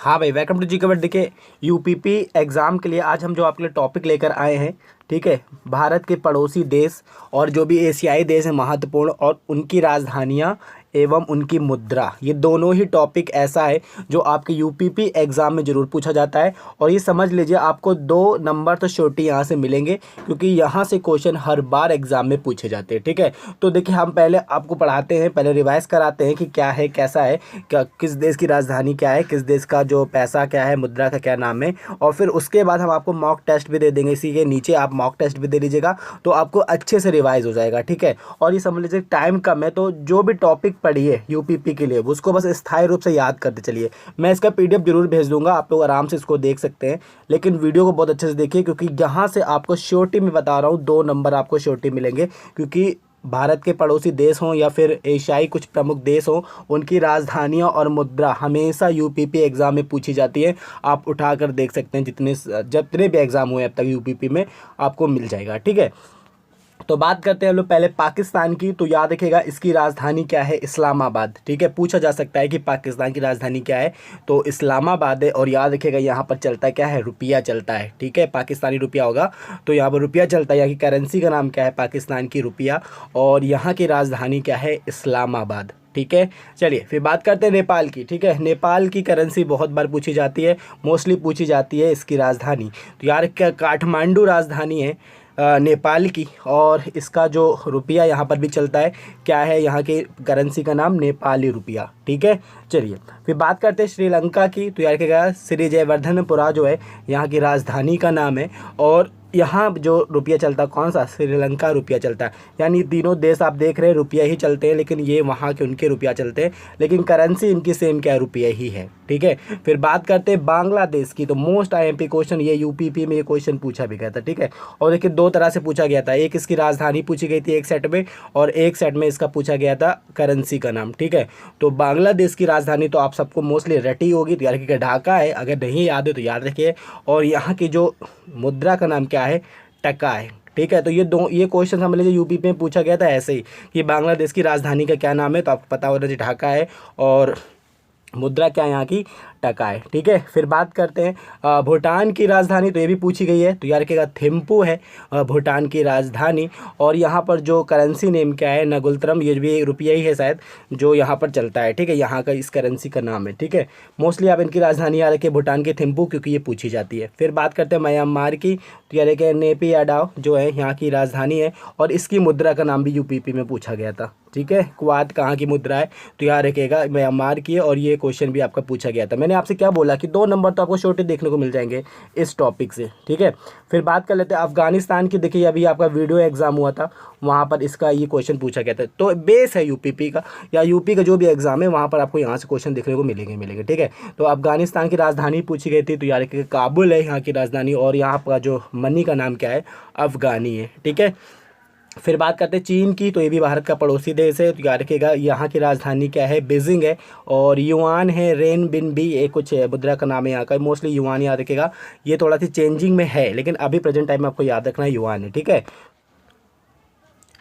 हाँ भाई, welcome to जी के वर्ड। देखिए, यूपीपी एग्ज़ाम के लिए आज हम जो आपके लिए टॉपिक लेकर आए हैं, ठीक है, भारत के पड़ोसी देश और जो भी एशियाई देश हैं महत्वपूर्ण, और उनकी राजधानियाँ एवं उनकी मुद्रा, ये दोनों ही टॉपिक ऐसा है जो आपके यूपीपी एग्ज़ाम में ज़रूर पूछा जाता है। और ये समझ लीजिए, आपको 2 नंबर तो श्योरिटी यहाँ से मिलेंगे, क्योंकि यहाँ से क्वेश्चन हर बार एग्ज़ाम में पूछे जाते हैं, ठीक है। तो देखिए, हम पहले आपको पढ़ाते हैं, पहले रिवाइज़ कराते हैं कि क्या है, कैसा है, क्या, किस देश की राजधानी क्या है, किस देश का जो पैसा क्या है, मुद्रा का क्या नाम है। और फिर उसके बाद हम आपको मॉक टेस्ट भी दे देंगे, इसी के नीचे आप मॉक टेस्ट भी दे लीजिएगा, तो आपको अच्छे से रिवाइज हो जाएगा, ठीक है। और ये समझ लीजिए टाइम कम है, तो जो भी टॉपिक पढ़िए यूपीपी के लिए उसको बस स्थायी रूप से याद करते चलिए। मैं इसका पीडीएफ जरूर भेज दूंगा, आप लोग आराम से इसको देख सकते हैं, लेकिन वीडियो को बहुत अच्छे से देखिए, क्योंकि यहाँ से आपको श्योरिटी में बता रहा हूँ 2 नंबर आपको श्योरिटी मिलेंगे। क्योंकि भारत के पड़ोसी देश हों या फिर एशियाई कुछ प्रमुख देश हों, उनकी राजधानियां और मुद्रा हमेशा यूपीपी एग्ज़ाम में पूछी जाती है। आप उठाकर देख सकते हैं, जितने भी एग्ज़ाम हुए अब तक यूपीपी में आपको मिल जाएगा, ठीक है। तो बात करते हैं हम लोग पहले पाकिस्तान की। तो याद रखिएगा, इसकी राजधानी क्या है, इस्लामाबाद, ठीक है। पूछा जा सकता है कि पाकिस्तान की राजधानी क्या है, तो इस्लामाबाद है। और याद रखिएगा, यहाँ पर चलता है क्या है, रुपया चलता है, ठीक है, पाकिस्तानी रुपया होगा, तो यहाँ पर रुपया चलता है। यहाँ की करेंसी का नाम क्या है, पाकिस्तान की रुपया। और यहाँ की राजधानी क्या है, इस्लामाबाद, ठीक है। चलिए फिर बात करते हैं नेपाल की, ठीक है। नेपाल की करेंसी बहुत बार पूछी जाती है, मोस्टली पूछी जाती है इसकी राजधानी। तो यार, क्या काठमांडू राजधानी है नेपाल की, और इसका जो रुपया यहाँ पर भी चलता है, क्या है यहाँ की करेंसी का नाम, नेपाली रुपया, ठीक है। चलिए फिर बात करते हैं श्रीलंका की। तो यार क्या, श्री जयवर्धनपुरा जो है यहाँ की राजधानी का नाम है। और यहाँ जो रुपया चलता है, कौन सा, श्रीलंका रुपया चलता है। यानी तीनों देश आप देख रहे हैं रुपया ही चलते हैं, लेकिन ये वहाँ के उनके रुपया चलते हैं, लेकिन करेंसी इनकी सेम क्या है, रुपया ही है, ठीक है। फिर बात करते हैं बांग्लादेश की। तो मोस्ट आईएमपी क्वेश्चन, ये यूपीपी में ये क्वेश्चन पूछा भी गया था, ठीक है। और देखिए 2 तरह से पूछा गया था, एक इसकी राजधानी पूछी गई थी एक सेट में, और एक सेट में इसका पूछा गया था करेंसी का नाम, ठीक है। तो बांग्लादेश की राजधानी तो आप सबको मोस्टली रटी होगी, तो यार कि ढाका है, अगर नहीं याद है तो याद रखिए। और यहाँ की जो मुद्रा का नाम क्या है, टका है, ठीक है। तो ये क्वेश्चन समझ लीजिए यूपी में पूछा गया था ऐसे ही, कि बांग्लादेश की राजधानी का क्या नाम है, तो आपको पता होना चाहिए ढाका है, और मुद्रा क्या है यहाँ की, टका है, ठीक है। फिर बात करते हैं भूटान की राजधानी। तो ये भी पूछी गई है, तो यार क्या, थिम्पू है भूटान की राजधानी। और यहाँ पर जो करेंसी नेम क्या है, नगुलतरम, ये भी रुपया ही है शायद जो यहाँ पर चलता है, ठीक है। यहाँ का इस करेंसी का नाम है, ठीक है। मोस्टली आप इनकी राजधानी याद रखिए भूटान की थिम्पू, क्योंकि ये पूछी जाती है। फिर बात करते हैं म्यांमार की। तो यार क्या, नेपियाडाव जो है यहाँ की राजधानी है, और इसकी मुद्रा का नाम भी यूपीपी में पूछा गया था, ठीक है। क्वाद कहाँ की मुद्रा है, तो याद रखिएगा म्यांमार की है, और ये क्वेश्चन भी आपका पूछा गया था। मैंने आपसे क्या बोला कि 2 नंबर तो आपको छोटे देखने को मिल जाएंगे इस टॉपिक से, ठीक है। फिर बात कर लेते हैं अफगानिस्तान की। देखिए, अभी आपका वीडियो एग्जाम हुआ था, वहाँ पर इसका ये क्वेश्चन पूछा गया था। तो बेस है यूपीपी का, या यूपी का जो भी एग्जाम है वहाँ पर आपको यहाँ से क्वेश्चन देखने को मिलेंगे, ठीक है। तो अफगानिस्तान की राजधानी पूछी गई थी, तो यार कि काबुल है यहाँ की राजधानी, और यहाँ का जो मनी का नाम क्या है, अफगानी है, ठीक है। फिर बात करते हैं चीन की। तो ये भी भारत का पड़ोसी देश है, तो याद रखिएगा यहाँ की राजधानी क्या है, बीजिंग है। और युआन है, रेन बिन बी, ये कुछ मुद्रा का नाम है यहाँ का, मोस्टली युआन याद रखिएगा। ये थोड़ा सी चेंजिंग में है, लेकिन अभी प्रेजेंट टाइम में आपको याद रखना है युआन है, ठीक है।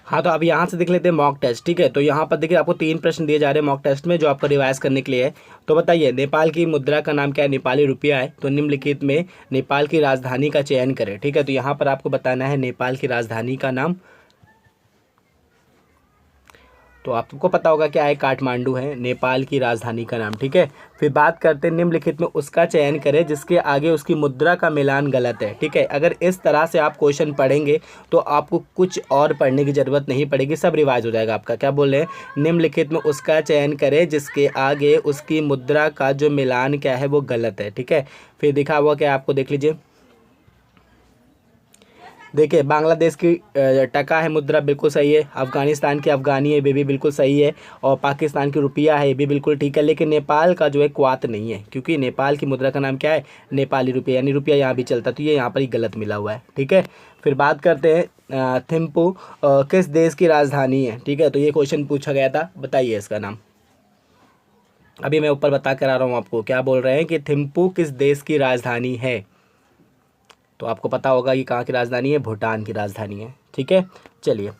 हाँ, तो अब यहाँ से देख लेते हैं मॉक टेस्ट, ठीक है। तो यहाँ पर देखिए आपको 3 प्रश्न दिए जा रहे हैं मॉक टेस्ट में, जो आपको रिवाइज करने के लिए है। तो बताइए, नेपाल की मुद्रा का नाम क्या है, नेपाली रुपया है। तो निम्नलिखित में नेपाल की राजधानी का चयन करें, ठीक है। तो यहाँ पर आपको बताना है नेपाल की राजधानी का नाम। तो आपको पता होगा क्या है, काठमांडू है नेपाल की राजधानी का नाम, ठीक है। फिर बात करते हैं निम्नलिखित में उसका चयन करें जिसके आगे उसकी मुद्रा का मिलान गलत है, ठीक है। अगर इस तरह से आप क्वेश्चन पढ़ेंगे तो आपको कुछ और पढ़ने की ज़रूरत नहीं पड़ेगी, सब रिवाइज हो जाएगा आपका। क्या बोल रहे हैं, निम्नलिखित में उसका चयन करें जिसके आगे उसकी मुद्रा का जो मिलान क्या है वो गलत है, ठीक है। फिर दिखा हुआ क्या आपको, देख लीजिए। देखिए, बांग्लादेश की टका है मुद्रा, बिल्कुल सही है। अफगानिस्तान की अफगानी है, ये भी बिल्कुल सही है। और पाकिस्तान की रुपया है, ये भी बिल्कुल ठीक है। लेकिन नेपाल का जो है क्वात नहीं है, क्योंकि नेपाल की मुद्रा का नाम क्या है, नेपाली रुपया, यानी रुपया यहाँ भी चलता है, तो ये यहाँ पर ही गलत मिला हुआ है, ठीक है। फिर बात करते हैं थिम्पू किस देश की राजधानी है, ठीक है। तो ये क्वेश्चन पूछा गया था, बताइए इसका नाम। अभी मैं ऊपर बता कर आ रहा हूँ आपको, क्या बोल रहे हैं कि थिम्पू किस देश की राजधानी है। तो आपको पता होगा ये कहाँ की राजधानी है, भूटान की राजधानी है, ठीक है। चलिए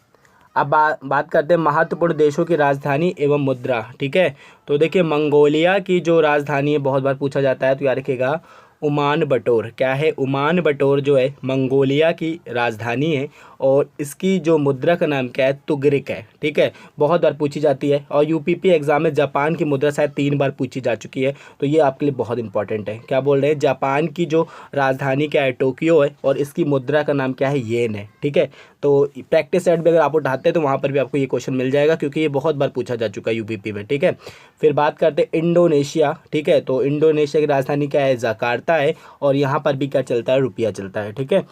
अब बात करते हैं महत्वपूर्ण देशों की राजधानी एवं मुद्रा। ठीक है, तो देखिए मंगोलिया की जो राजधानी है, बहुत बार पूछा जाता है, तो याद रखिएगा उमान बटोर। क्या है? उमान बटोर जो है मंगोलिया की राजधानी है और इसकी जो मुद्रा का नाम क्या है? तुगरिक है। ठीक है, बहुत बार पूछी जाती है और यूपीपी एग्जाम में जापान की मुद्रा शायद 3 बार पूछी जा चुकी है, तो ये आपके लिए बहुत इंपॉर्टेंट है। क्या बोल रहे हैं? जापान की जो राजधानी क्या है? टोक्यो है और इसकी मुद्रा का नाम क्या है? येन है। ठीक है, तो प्रैक्टिस सेट भी अगर आप उठाते हैं तो वहाँ पर भी आपको ये क्वेश्चन मिल जाएगा, क्योंकि ये बहुत बार पूछा जा चुका है यूपीपी में। ठीक है, फिर बात करते हैं इंडोनेशिया। ठीक है, तो इंडोनेशिया की राजधानी क्या है? जकार्ता है और यहाँ पर भी क्या चलता है? रुपया चलता है। ठीक है,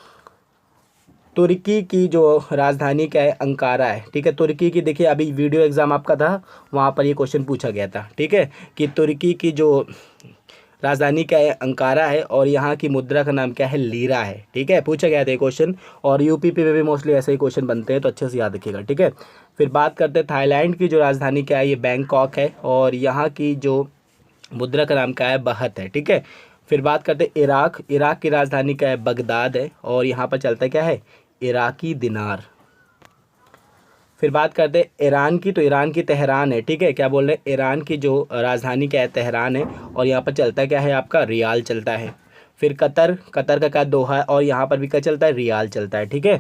तुर्की की जो राजधानी क्या है? अंकारा है। ठीक है, तुर्की की देखिए अभी वीडियो एग्जाम आपका था, वहाँ पर ये क्वेश्चन पूछा गया था। ठीक है, कि तुर्की की जो राजधानी क्या है? अंकारा है और यहाँ की मुद्रा का नाम क्या है? लीरा है। ठीक है, पूछा गया था ये क्वेश्चन और यूपीपी में भी मोस्टली ऐसे ही क्वेश्चन बनते हैं, तो अच्छे से याद रखिएगा। ठीक है, फिर बात करते हैं थाईलैंड की जो राजधानी क्या है? ये बैंकॉक है और यहाँ की जो मुद्रा का नाम क्या है? बहत है। ठीक है, फिर बात करते हैं इराक। इराक की राजधानी क्या है? बगदाद है और यहाँ पर चलता क्या है? इराकी दिनार। फिर बात करते हैं ईरान की, तो ईरान की तेहरान है। ठीक है, क्या बोल रहे हैं? ईरान की जो राजधानी क्या है? तेहरान है और यहाँ पर चलता क्या है? आपका रियाल चलता है। फिर कतर, कतर का क्या? दोहा है और यहाँ पर भी क्या चलता है? रियाल चलता है। ठीक है,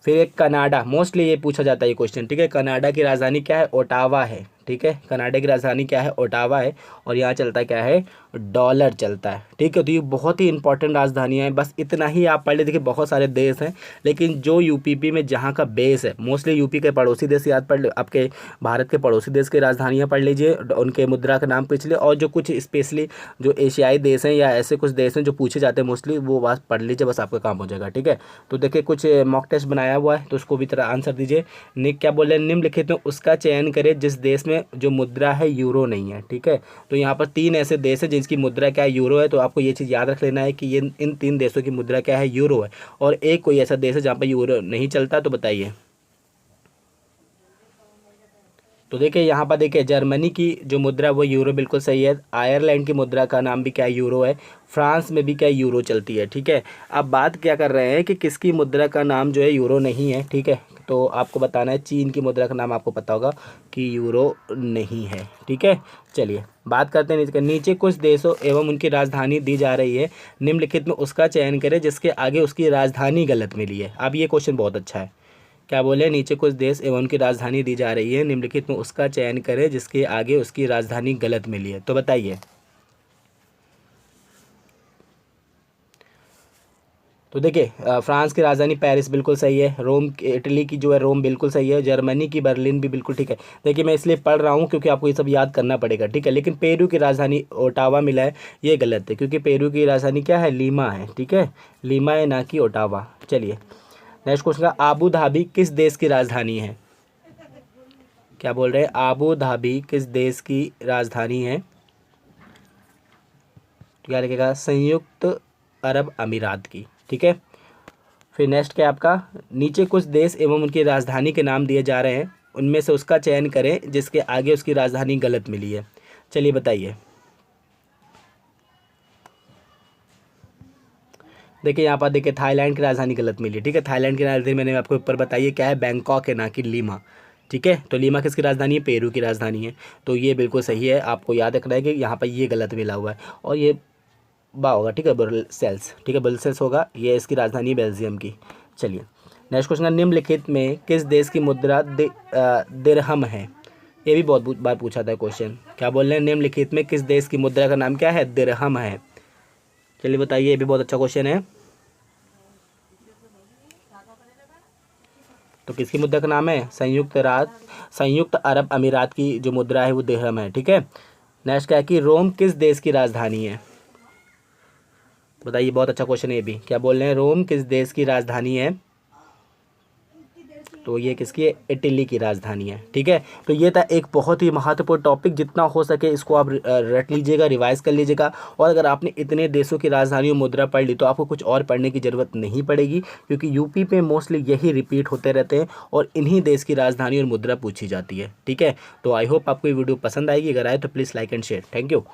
फिर एक कनाडा, मोस्टली ये पूछा जाता है ये क्वेश्चन। ठीक है, कनाडा की राजधानी क्या है? ओटावा है। ठीक है, कनाडा की राजधानी क्या है? ओटावा है और यहाँ चलता क्या है? डॉलर चलता है। ठीक है, तो ये बहुत ही इंपॉर्टेंट राजधानियाँ हैं, बस इतना ही आप पढ़ ले। देखिए बहुत सारे देश हैं, लेकिन जो यूपीपी में जहाँ का बेस है, मोस्टली यूपी के पड़ोसी देश याद पढ़ ले, आपके भारत के पड़ोसी देश की राजधानियाँ पढ़ लीजिए, उनके मुद्रा का नाम पूछ लीजिए, और जो कुछ स्पेशली जो एशियाई देश हैं या ऐसे कुछ देश हैं जो पूछे जाते हैं मोस्टली, वो बात पढ़ लीजिए, बस आपका काम हो जाएगा। ठीक है, तो देखिए कुछ मॉक टेस्ट बनाया हुआ है, तो उसको भी तरह आंसर दीजिए। क्या बोल रहे हैं? निम्नलिखित में उसका चयन करें जिस देश में जो मुद्रा है यूरो नहीं है। ठीक है, तो यहाँ पर 3 ऐसे देश है जिसकी मुद्रा क्या है? यूरो है, तो आपको ये चीज़ याद रख लेना है कि ये इन 3 देशों की मुद्रा क्या है? यूरो है। और एक कोई ऐसा देश है जहाँ पर यूरो नहीं चलता, तो बताइए। तो देखिए यहाँ पर देखिए जर्मनी की जो मुद्रा है वो यूरो, बिल्कुल सही है। आयरलैंड की मुद्रा का नाम भी क्या है? यूरो है। फ्रांस में भी क्या यूरो चलती है। ठीक है, अब बात क्या कर रहे हैं कि किसकी मुद्रा का नाम जो है यूरो नहीं है। ठीक है, तो आपको बताना है चीन की मुद्रा का नाम, आपको पता होगा कि यूरो नहीं है। ठीक है, चलिए बात करते हैं नीचे कुछ देशों एवं उनकी राजधानी दी जा रही है, निम्नलिखित में उसका चयन करें जिसके आगे उसकी राजधानी गलत मिली है। अब ये क्वेश्चन बहुत अच्छा है। क्या बोले? नीचे कुछ देश एवं उनकी राजधानी दी जा रही है, निम्नलिखित में उसका चयन करें जिसके आगे उसकी राजधानी गलत मिली है, तो बताइए। तो देखिए फ्रांस की राजधानी पेरिस बिल्कुल सही है। रोम, इटली की जो है रोम बिल्कुल सही है। जर्मनी की बर्लिन भी बिल्कुल ठीक है। देखिए मैं इसलिए पढ़ रहा हूँ क्योंकि आपको ये सब याद करना पड़ेगा। ठीक है, लेकिन पेरू की राजधानी ओटावा मिला है, ये गलत है, क्योंकि पेरू की राजधानी क्या है? लीमा है। ठीक है, लीमा है, ना कि ओटावा। चलिए नेक्स्ट क्वेश्चन का, आबू धाबी किस देश की राजधानी है? क्या बोल रहे हैं? आबू धाबी किस देश की राजधानी है? तो क्या लिखेगा? संयुक्त अरब अमीरात की। ठीक है, फिर नेक्स्ट क्या आपका, नीचे कुछ देश एवं उनकी राजधानी के नाम दिए जा रहे हैं, उनमें से उसका चयन करें जिसके आगे उसकी राजधानी गलत मिली है। चलिए बताइए। देखिए यहाँ पर देखिए थाईलैंड की राजधानी गलत मिली। ठीक है, थाईलैंड की राजधानी मैंने आपको ऊपर बताइए क्या है? बैंकॉक है, ना कि लीमा। ठीक है, तो लीमा किसकी राजधानी है? पेरू की राजधानी है, तो ये बिल्कुल सही है। आपको याद रखना है कि यहाँ पर ये गलत मिला हुआ है और ये बा होगा। ठीक है, ब्रसेल्स। ठीक है, ब्रसेल्स होगा, ये इसकी राजधानी है बेल्जियम की। चलिए नेक्स्ट क्वेश्चन, निम्नलिखित में किस देश की मुद्रा दिरहम है? ये भी बहुत बार पूछा था क्वेश्चन। क्या बोल रहे हैं? निम्नलिखित में किस देश की मुद्रा का नाम क्या है? दिरहम है। चलिए बताइए, ये भी बहुत अच्छा क्वेश्चन है। तो किसकी मुद्रा का नाम है? संयुक्त अरब अमीरात की जो मुद्रा है वो दिरहम है। ठीक है, नेक्स्ट क्या है कि रोम किस देश की राजधानी है? बताइए, बहुत अच्छा क्वेश्चन है ये भी। क्या बोल रहे हैं? रोम किस देश की राजधानी है? तो ये किसकी है? इटली की राजधानी है। ठीक है, तो ये था एक बहुत ही महत्वपूर्ण टॉपिक, जितना हो सके इसको आप रट लीजिएगा, रिवाइज कर लीजिएगा। और अगर आपने इतने देशों की राजधानी और मुद्रा पढ़ ली तो आपको कुछ और पढ़ने की ज़रूरत नहीं पड़ेगी, क्योंकि यूपी पे मोस्टली यही रिपीट होते रहते हैं और इन्हीं देश की राजधानी और मुद्रा पूछी जाती है। ठीक है, तो आई होप आपको ये वीडियो पसंद आएगी। अगर आए तो please like and share. Thank you.